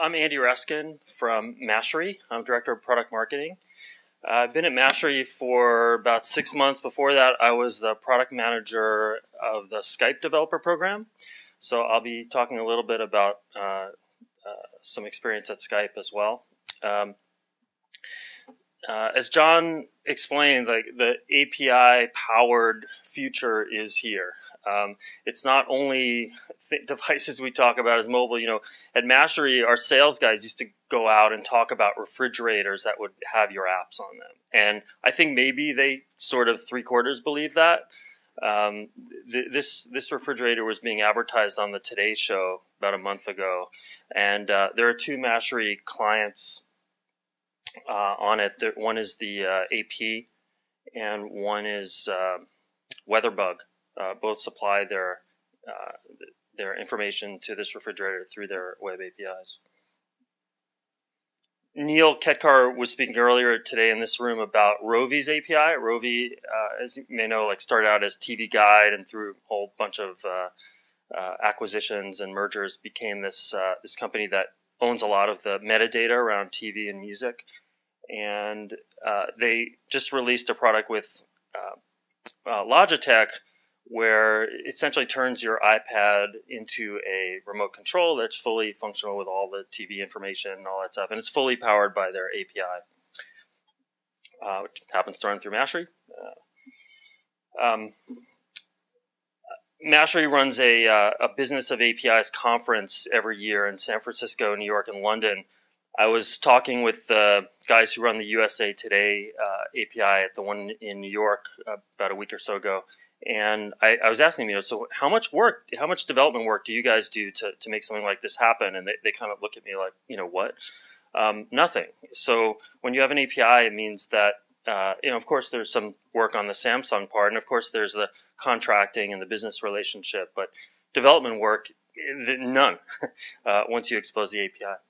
I'm Andy Raskin from Mashery. I'm Director of Product Marketing. I've been at Mashery for about 6 months. Before that, I was the product manager of the Skype developer program. So I'll be talking a little bit about some experience at Skype as well. As John explained, like the API-powered future is here. It's not only devices we talk about as mobile. You know, at Mashery, our sales guys used to go out and talk about refrigerators that would have your apps on them. And I think maybe they sort of 3/4 believe that. This refrigerator was being advertised on the Today Show about a month ago. And there are two Mashery clients on it. One is the AP and one is WeatherBug. Both supply their information to this refrigerator through their web APIs. Neil Ketkar was speaking earlier today in this room about Rovi's API. Rovi, as you may know, started out as TV Guide, and through a whole bunch of acquisitions and mergers became this company that owns a lot of the metadata around TV and music. And they just released a product with Logitech, where it essentially turns your iPad into a remote control that's fully functional with all the TV information and all that stuff. And it's fully powered by their API, which happens to run through Mashery. Mashery runs a Business of APIs conference every year in San Francisco, New York, and London. I was talking with the guys who run the USA Today API at the one in New York about a week or so ago. And I was asking them, so how much development work do you guys do to make something like this happen? And they kind of look at me like, what? Nothing. So when you have an API, it means that, of course, there's some work on the Samsung part. And of course, there's the contracting and the business relationship. But development work, none, once you expose the API.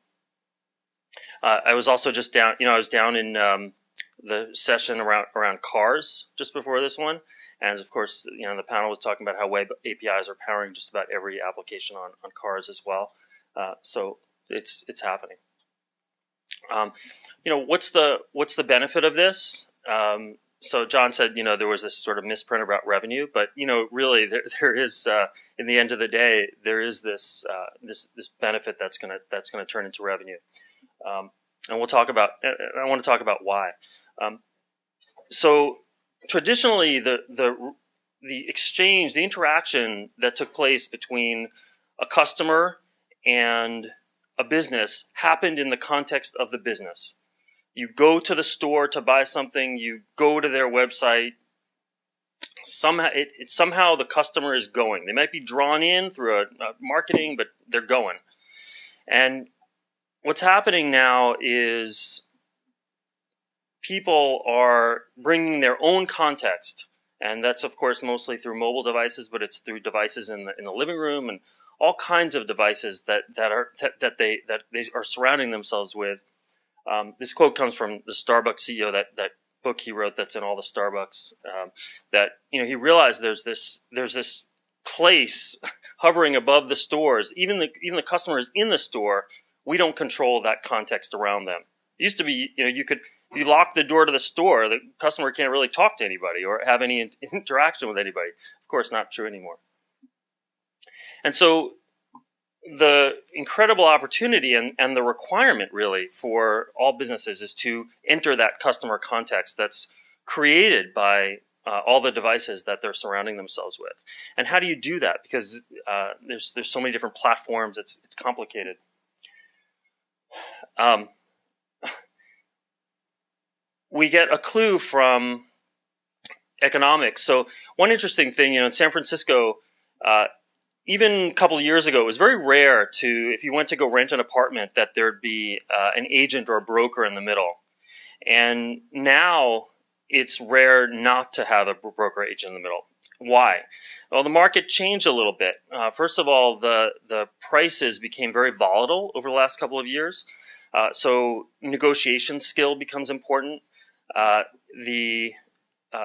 I was also just down, I was down in the session around cars just before this one. And of course, the panel was talking about how web APIs are powering just about every application on cars as well. So it's happening. What's the benefit of this? So John said, there was this sort of misprint about revenue, but really there is in the end of the day there is this benefit that's gonna turn into revenue. And we'll talk about. I want to talk about why. So traditionally, the exchange, the interaction that took place between a customer and a business happened in the context of the business. You go to the store to buy something. You go to their website. Somehow the customer is going. They might be drawn in through a marketing, but they're going. And what's happening now is people are bringing their own context, and that's of course mostly through mobile devices, but it's through devices in the living room and all kinds of devices that they are surrounding themselves with. This quote comes from the Starbucks CEO, that book he wrote that's in all the Starbucks. That he realized there's this place hovering above the stores, even the customers in the store. We don't control that context around them. It used to be, you lock the door to the store, the customer can't really talk to anybody or have any interaction with anybody. Of course, not true anymore. And so the incredible opportunity and the requirement really for all businesses is to enter that customer context that's created by all the devices that they're surrounding themselves with. And how do you do that? Because there's so many different platforms, it's complicated. We get a clue from economics. So one interesting thing, in San Francisco, even a couple of years ago, it was very rare if you went to go rent an apartment, that there'd be an agent or a broker in the middle. And now it's rare not to have a broker agent in the middle. Why? Well, the market changed a little bit. First of all, the prices became very volatile over the last couple of years. So negotiation skill becomes important.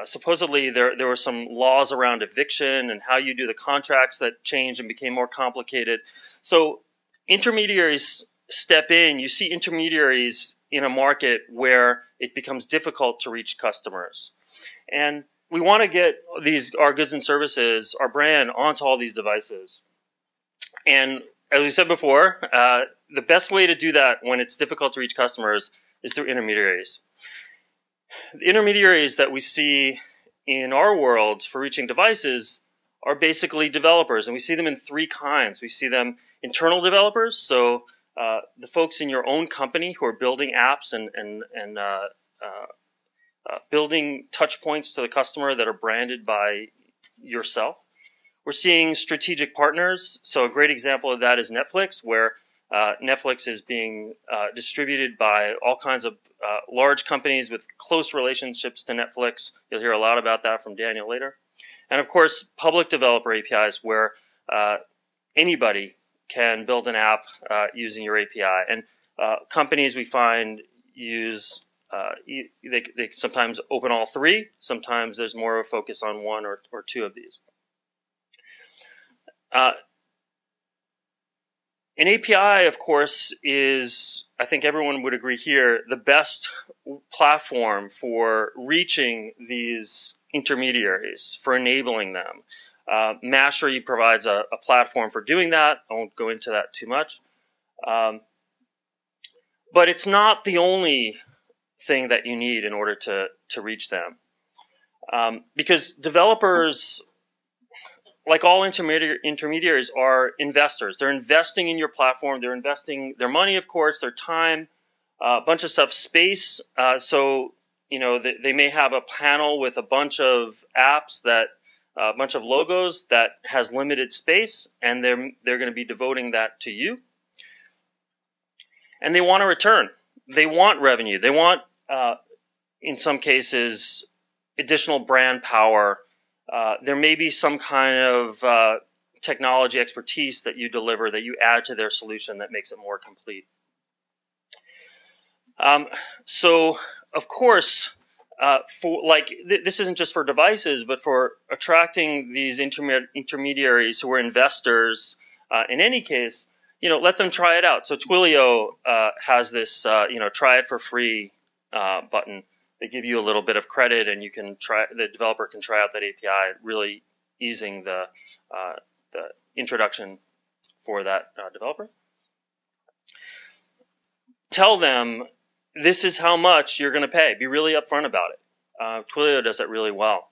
Supposedly there were some laws around eviction and how you do the contracts that changed and became more complicated. So intermediaries step in, you see intermediaries in a market where it becomes difficult to reach customers. And we want to get our goods and services, our brand, onto all these devices. And as we said before, the best way to do that when it's difficult to reach customers is through intermediaries. The intermediaries that we see in our world for reaching devices are basically developers, and we see them in three kinds. We see them internal developers, so the folks in your own company who are building apps and building touch points to the customer that are branded by yourself. We're seeing strategic partners. So a great example of that is Netflix, where Netflix is being distributed by all kinds of large companies with close relationships to Netflix. You'll hear a lot about that from Daniel later. And of course, public developer APIs, where anybody can build an app using your API. And companies we find use, they sometimes open all three. Sometimes there's more of a focus on one or two of these. An API, of course, is, I think everyone would agree here, the best platform for reaching these intermediaries, for enabling them. Mashery provides a platform for doing that. I won't go into that too much. But it's not the only thing that you need in order to reach them. Because developers, like all intermediaries, are investors. They're investing in your platform. They're investing their money, of course, their time, a bunch of stuff, space. So, they may have a panel with a bunch of apps a bunch of logos that has limited space, and they're going to be devoting that to you. And they want a return. They want revenue. They want, in some cases, additional brand power. There may be some kind of technology expertise that you deliver, that you add to their solution that makes it more complete. So, of course, this isn't just for devices, but for attracting these intermediaries who are investors. In any case, let them try it out. So Twilio has this, try it for free button. They give you a little bit of credit, and the developer can try out that API, really easing the introduction for that developer. Tell them this is how much you're going to pay. Be really upfront about it. Twilio does that really well.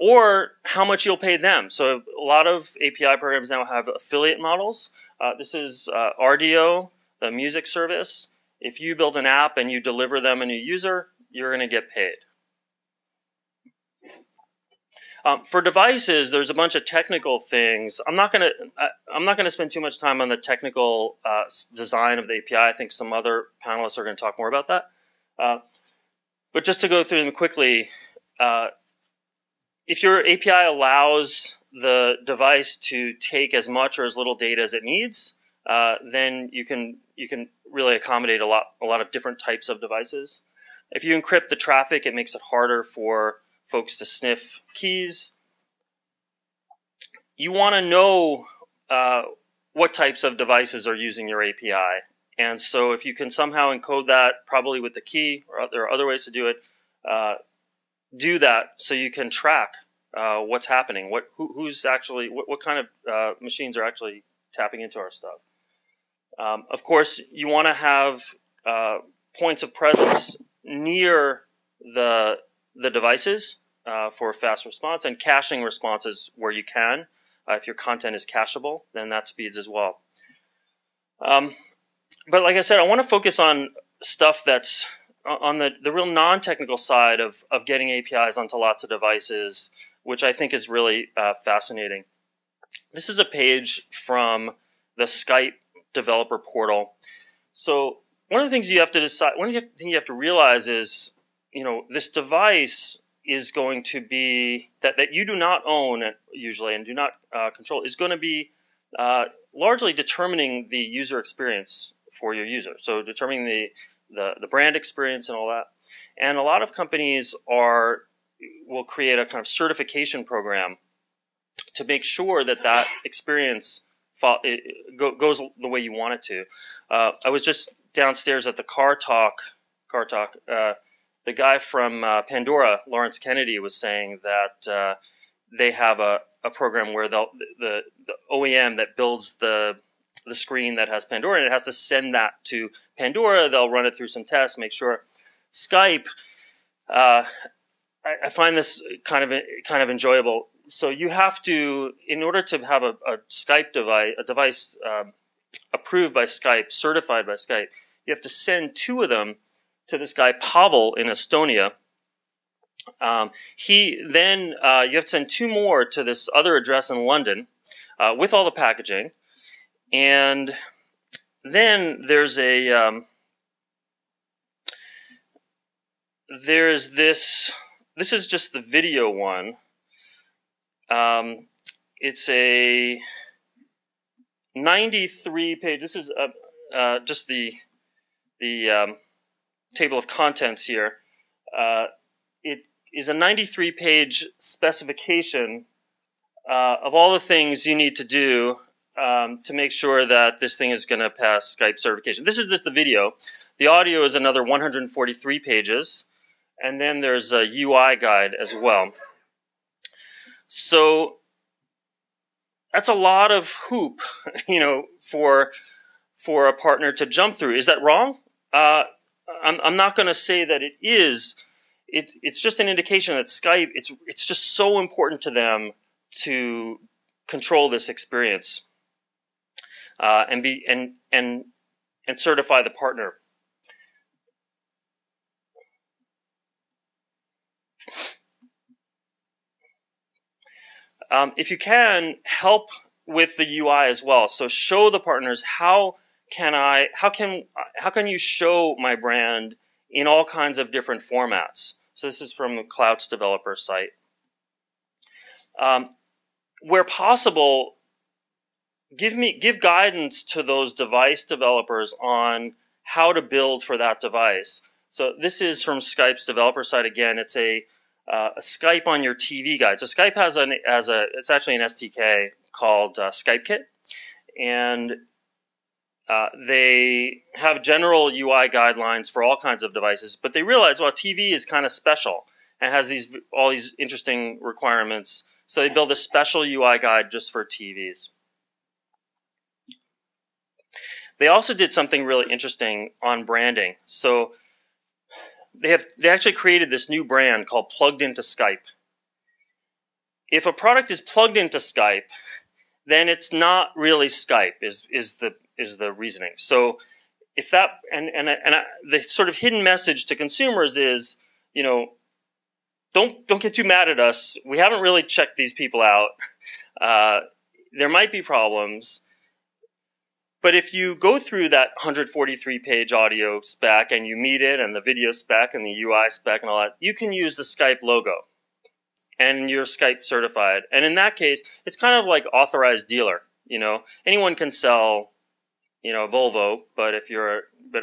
Or how much you'll pay them. So a lot of API programs now have affiliate models. This is RDO, the music service. If you build an app and you deliver them a new user, you're going to get paid. For devices, there's a bunch of technical things. I'm not going to spend too much time on the technical design of the API. I think some other panelists are going to talk more about that. But just to go through them quickly, if your API allows the device to take as much or as little data as it needs, then you can really accommodate a lot of different types of devices. If you encrypt the traffic, it makes it harder for folks to sniff keys. You want to know what types of devices are using your API. And so if you can somehow encode that, probably with the key, or there are other ways to do it, do that so you can track what's happening, what kind of machines are actually tapping into our stuff. Of course, you want to have points of presence near the devices for fast response, and caching responses where you can. If your content is cacheable, then that speeds as well. But like I said, I want to focus on stuff that's on the real non-technical side of getting APIs onto lots of devices, which I think is really fascinating. This is a page from the Skype developer portal. So one of the things you have to decide, one thing you have to realize is, this device is going to be, that you do not own usually and do not control, is going to be largely determining the user experience for your user. So determining the brand experience and all that. And a lot of companies will create a kind of certification program to make sure that experience goes the way you want it to. I was just downstairs at the Car Talk. The guy from Pandora, Lawrence Kennedy, was saying that they have a program where the OEM that builds the screen that has Pandora, and it has to send that to Pandora. They'll run it through some tests, make sure. Skype, I find this kind of enjoyable. So you have to, in order to have a Skype device approved by Skype, certified by Skype, you have to send 2 of them to this guy Pavel in Estonia. You have to send 2 more to this other address in London with all the packaging. And then there's this is just the video one. It's a 93-page, this is just the table of contents here. It is a 93-page specification of all the things you need to do to make sure that this thing is going to pass Skype certification. This is just the video. The audio is another 143 pages, and then there's a UI guide as well. So that's a lot of hoop, for a partner to jump through. Is that wrong? I'm not going to say that it is. It's just an indication that Skype, it's just so important to them to control this experience and certify the partner. If you can, help with the UI as well. So show the partners how can you show my brand in all kinds of different formats. So this is from Clout's developer site. Where possible, give guidance to those device developers on how to build for that device. So this is from Skype's developer site again. It's a Skype on your TV guide. So Skype has it's actually an SDK called SkypeKit, and they have general UI guidelines for all kinds of devices, but they realize, well, TV is kind of special and has all these interesting requirements. So they build a special UI guide just for TVs. They also did something really interesting on branding. So they actually created this new brand called Plugged into Skype. If a product is plugged into Skype, then it's not really Skype, is the reasoning. So if that the sort of hidden message to consumers is, don't get too mad at us. We haven't really checked these people out. There might be problems. But if you go through that 143-page audio spec and you meet it and the video spec and the UI spec and all that, you can use the Skype logo and you're Skype certified. And in that case, it's kind of like authorized dealer. Anyone can sell, Volvo, but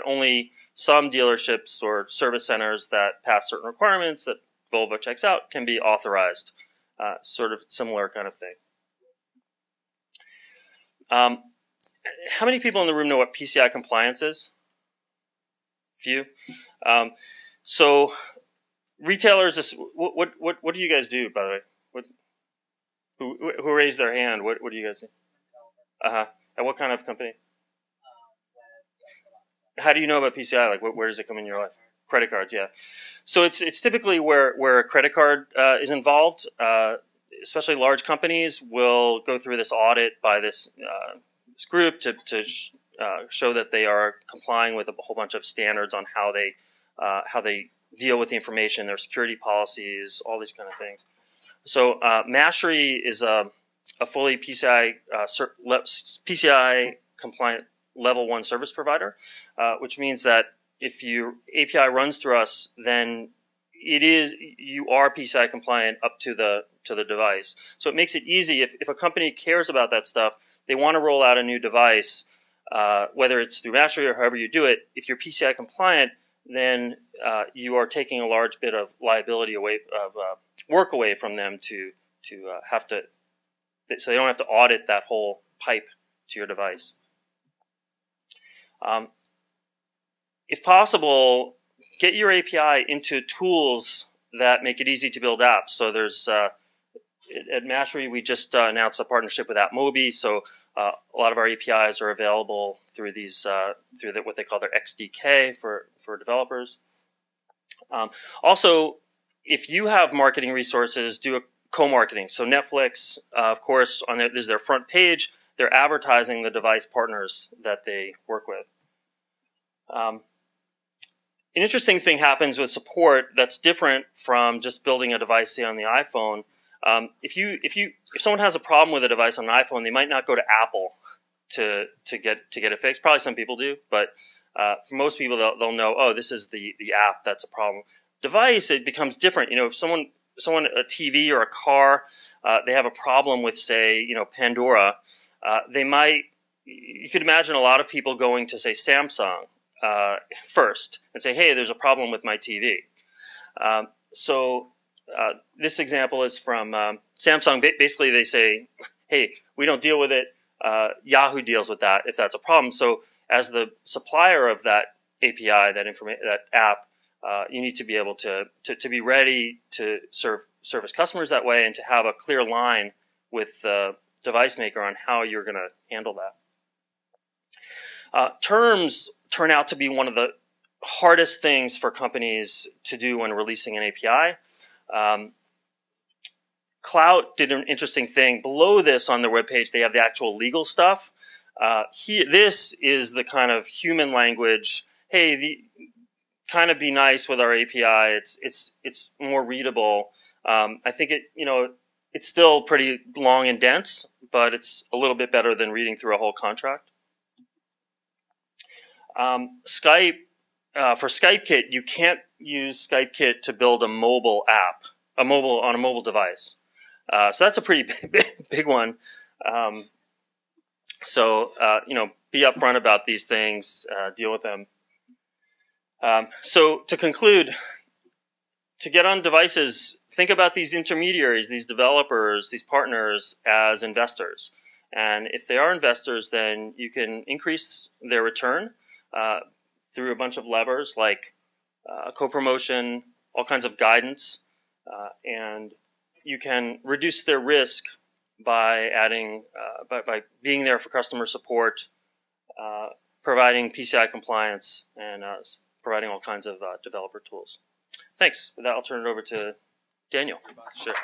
only some dealerships or service centers that pass certain requirements that Volvo checks out can be authorized. Sort of similar kind of thing. How many people in the room know what PCI compliance is? Few. So retailers, what do you guys do, by the way? Who raised their hand? What do you guys do? And what kind of company? How do you know about PCI? Like, where does it come in your life? Credit cards, yeah. So it's typically where a credit card is involved. Especially large companies will go through this audit by this group to show that they are complying with a whole bunch of standards on how they deal with the information, their security policies, all these kind of things. So Mashery is a fully PCI compliant level 1 service provider, which means that if your API runs through us, then you are PCI compliant up to the device. So it makes it easy if a company cares about that stuff. They want to roll out a new device, whether it's through Mashery or however you do it. If you're PCI compliant, then you are taking a large bit of liability away, work away from them to have to, so they don't have to audit that whole pipe your device. If possible, get your API into tools that make it easy to build apps. So there's at Mashery, we just announced a partnership with AppMobi. So a lot of our APIs are available through these what they call their XDK for developers. Also, if you have marketing resources, do a co-marketing. So Netflix, of course, this is their front page. They're advertising the device partners that they work with. An interesting thing happens with support that's different from just building a device, say, on the iPhone. If someone has a problem with a device on an iPhone, they might not go to Apple to get it fixed. Probably some people do, but for most people, they'll know, oh, this is the app that's a problem. Device, it becomes different. You know, if someone a TV or a car, they have a problem with, say, Pandora, you could imagine a lot of people going to, say, Samsung first and say, hey, there's a problem with my TV. This example is from Samsung. Basically, they say, hey, we don't deal with it. Yahoo deals with that if that's a problem. So as the supplier of that API, that app, you need to be able to be ready to service customers that way and to have a clear line with the device maker on how you're going to handle that. Terms turn out to be one of the hardest things for companies to do when releasing an API. Clout did an interesting thing. Below this on their webpage, they have the actual legal stuff. This is the kind of human language. Hey, kind of be nice with our API. It's more readable. I think it's still pretty long and dense, but it's a little bit better than reading through a whole contract. Skype, for SkypeKit, you can't use SkypeKit to build a mobile app, on a mobile device. So that's a pretty big one. Be upfront about these things, deal with them. So to conclude, to get on devices, think about these intermediaries, these developers, these partners as investors. And if they are investors, then you can increase their return through a bunch of levers like co-promotion, all kinds of guidance, and you can reduce their risk by adding, by being there for customer support, providing PCI compliance, and providing all kinds of developer tools. Thanks. With that, I'll turn it over to Daniel. Sure.